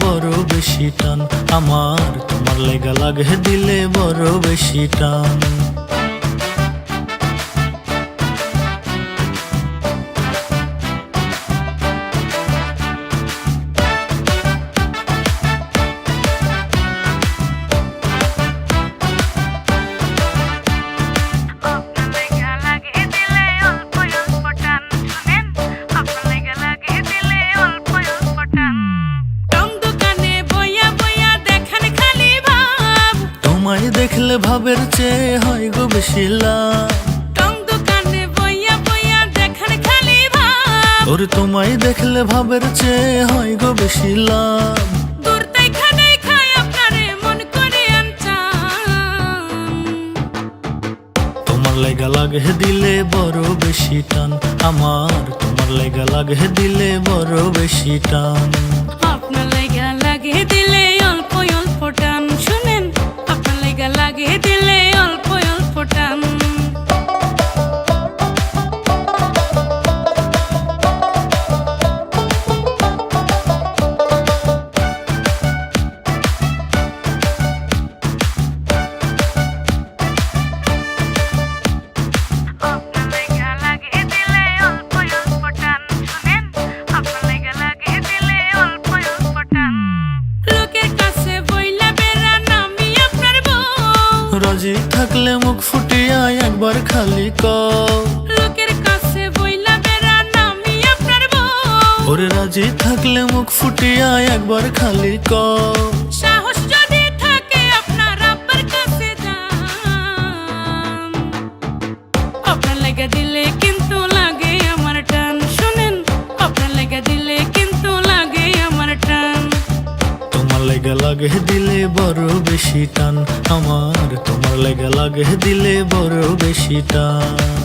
বড় বেশি টান, আমার তোমার লেগা লাগে দিলে বড় বেশি টান। তোমায় দেখলে ভাবের চেয়ে হয় গো বেশি লাভ, টং দোকানে বইয়া বইয়া দেখার খালি ভাব। ওরে তোমায় দেখলে ভাবের চেয়ে হয় গো বেশি লাভ। দূর দেখানে খায় আপনারে মন করে আনচান, তোমার লেগা লাগে দিলে বড় বেশি টান, আমার তোমার লেগা লাগে দিলে বড় বেশি টান। আপনার লাগা লাগে দিলে অল্প অল্প টান। শুনেন, আপনার লাগা লাগে দিলে অল্প অল্প টান। রাজি থাকলে মুখ ফুটিয়া একবার খালি কও, লোকের কাছে বইলা বেড়ান আমি আপনার বউ। ওরে রাজি থাকলে মুখ ফুটিয়া একবার খালি কও। সাহস যদি থাকে আপনার আব্বার কাছে যান, আপনার লাগা দিলে কিন্তু লাগে আমার টান। শুনেন, আপনার লাগা দিলে কিন্তু লাগে আমার টান। তোমার লেগা লাগে দিলে বড় বেশি টান, আমার তোমার লেগা লাগে দিলে বড় বেশি টান।